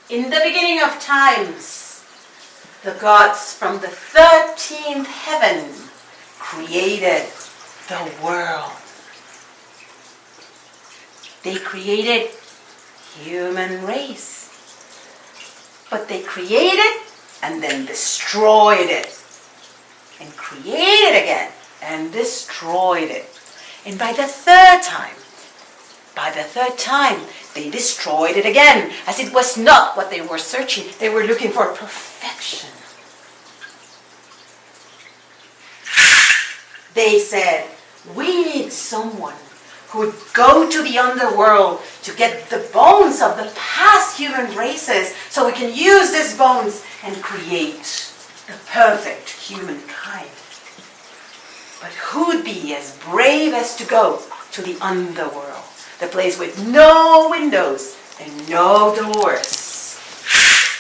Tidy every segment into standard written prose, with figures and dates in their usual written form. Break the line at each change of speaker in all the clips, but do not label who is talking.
In the beginning of times, the gods from the 13th heaven created the world. They created human race. But they created and then destroyed it. And created again and destroyed it. And by the third time, they destroyed it again, as it was not what they were searching. They were looking for perfection. They said, we need someone who would go to the underworld to get the bones of the past human races so we can use these bones and create the perfect humankind. But who would be as brave as to go to the underworld, the place with no windows and no doors?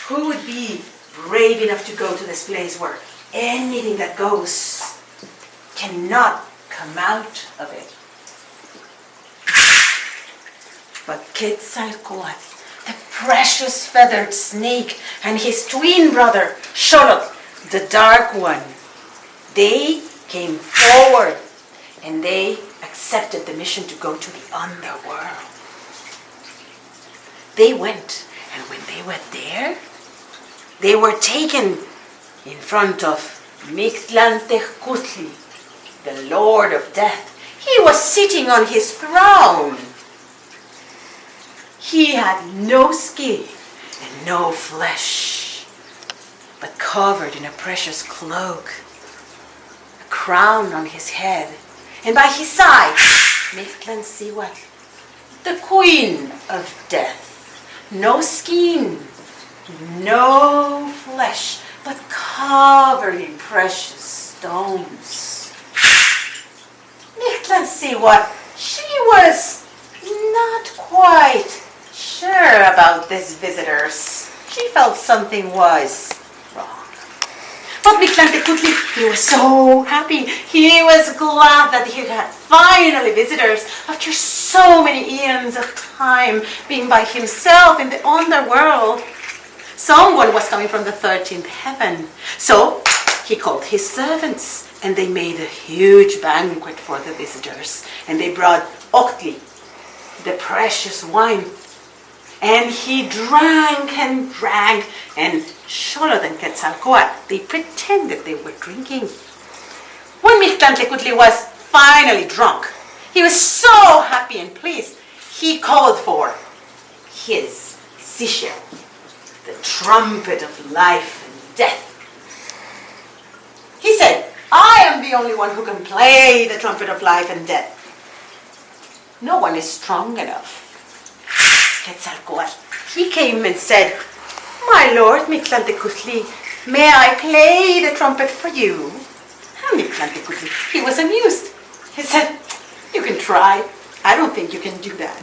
Who would be brave enough to go to this place where anything that goes cannot come out of it? But Quetzalcoatl, the precious feathered snake, and his twin brother, Xolotl, the dark one, they came forward and they accepted the mission to go to the underworld. They went, and when they went there, they were taken in front of Mictlantecutli, the Lord of Death. He was sitting on his throne. He had no skin and no flesh, but covered in a precious cloak, a crown on his head, and by his side, Mictlantecuhtli, the Queen of Death. No skin, no flesh, but covered in precious stones. Mictlantecuhtli, she was not quite sure about these visitors. She felt something was wrong. But Mictlantecutli, he was so happy. He was glad that he had finally visitors after so many eons of time being by himself in the underworld. Someone was coming from the 13th heaven. So he called his servants and they made a huge banquet for the visitors. And they brought Octli, the precious wine. And he drank, and Xolotl and Quetzalcoatl, they pretended they were drinking. When Mictlantecutli was finally drunk, he was so happy and pleased, he called for his seashell, the trumpet of life and death. He said, I am the only one who can play the trumpet of life and death. No one is strong enough. Quetzalcoatl, he came and said, my lord Mictlantecutli, may I play the trumpet for you? And Mictlantecutli, he was amused. He said, you can try. I don't think you can do that.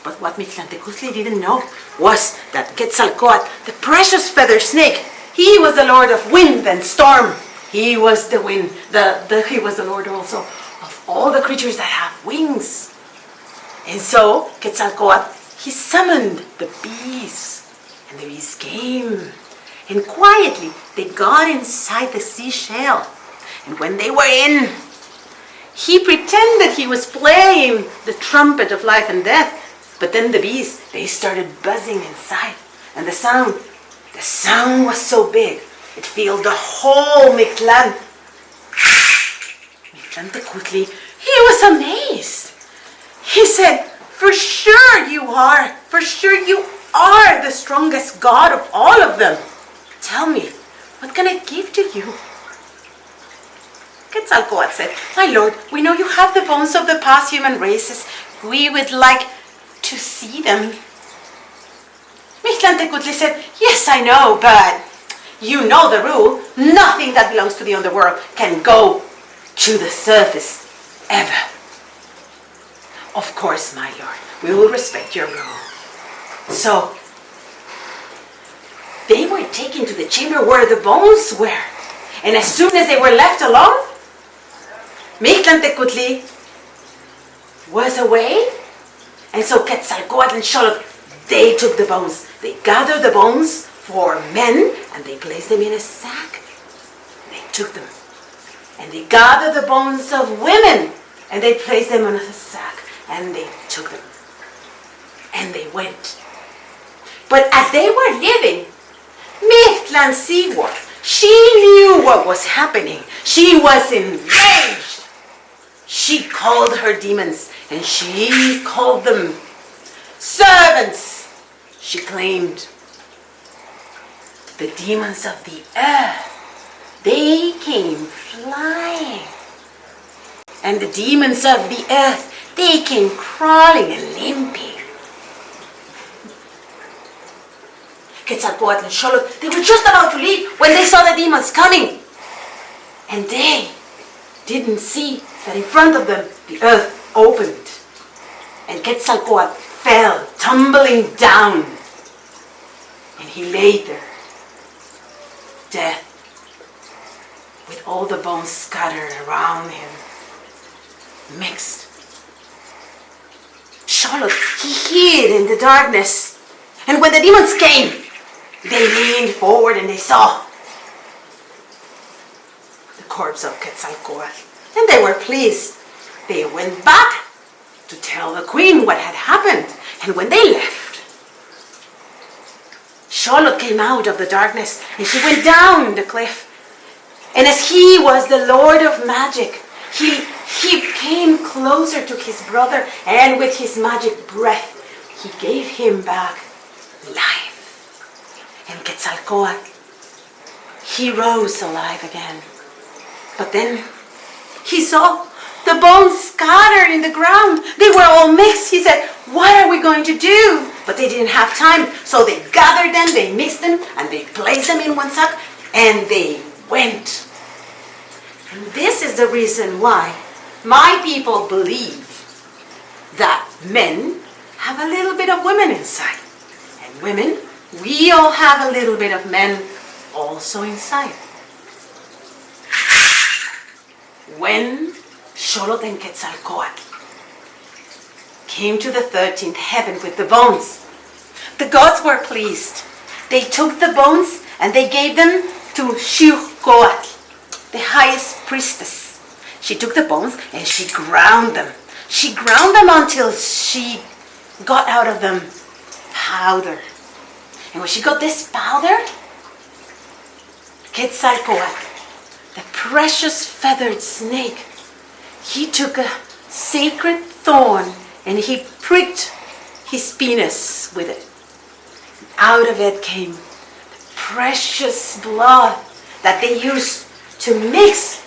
But what Mictlantecutli didn't know was that Quetzalcoatl, the precious feather snake, he was the lord of wind and storm. He was the wind, he was the lord also of all the creatures that have wings. And so Quetzalcoatl, he summoned the bees, and the bees came. And quietly, they got inside the seashell. And when they were in, he pretended he was playing the trumpet of life and death. But then the bees, they started buzzing inside. And the sound was so big, it filled the whole Mictlan. Mictlantecutli, he was amazed. He said, for sure you are the strongest god of all of them. Tell me, what can I give to you? Quetzalcoatl said, my lord, we know you have the bones of the past human races. We would like to see them. Mictlantecutli said, yes, I know, but you know the rule. Nothing that belongs to the underworld can go to the surface ever. Of course, my lord, we will respect your rule. So, they were taken to the chamber where the bones were. And as soon as they were left alone, Mictlantecutli was away. And so Quetzalcoatl and Xolotl they took the bones. They gathered the bones for men and they placed them in a sack. They took them. And they gathered the bones of women and they placed them in a sack and they took them. And they went. But as they were living, Mictlan Seaworth, she knew what was happening. She was enraged. She called her demons and she called them servants. She claimed the demons of the earth. They came flying. And the demons of the earth, they came crawling and limping. Quetzalcoatl and Xolotl, they were just about to leave when they saw the demons coming. And they didn't see that in front of them the earth opened. And Quetzalcoatl fell tumbling down. And he lay there, dead, with all the bones scattered around him, mixed. Xolotl, he hid in the darkness. And when the demons came, they leaned forward and they saw the corpse of Quetzalcoatl. And they were pleased. They went back to tell the queen what had happened. And when they left, Xolotl came out of the darkness and she went down the cliff. And as he was the Lord of Magic, he came closer to his brother and with his magic breath, he gave him back life. And Quetzalcoatl, he rose alive again. But then he saw the bones scattered in the ground. They were all mixed. He said, what are we going to do? But they didn't have time. So they gathered them, they mixed them, and they placed them in one sack, and they went. And this is the reason why my people believe that men have a little bit of women inside. And women, we all have a little bit of men also inside. When Xolotl and Quetzalcoatl came to the 13th heaven with the bones, the gods were pleased. They took the bones and they gave them to Xiuhcoatl, the highest priestess. She took the bones and she ground them. She ground them until she got out of them powder. And when she got this powder, Quetzalcoatl, the precious feathered snake, he took a sacred thorn and he pricked his penis with it. Out of it came the precious blood that they used to mix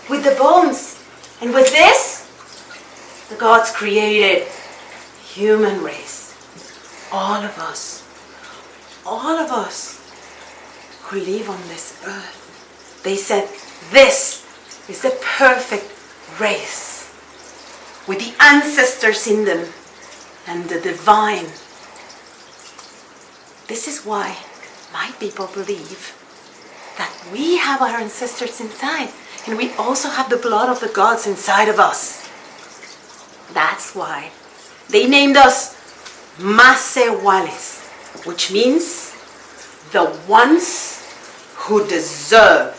with the bones. And with this, the gods created human race. All of us who live on this earth. They said, this is the perfect race with the ancestors in them and the divine. This is why my people believe that we have our ancestors inside and we also have the blood of the gods inside of us. That's why they named us Macehuales, which means the ones who deserve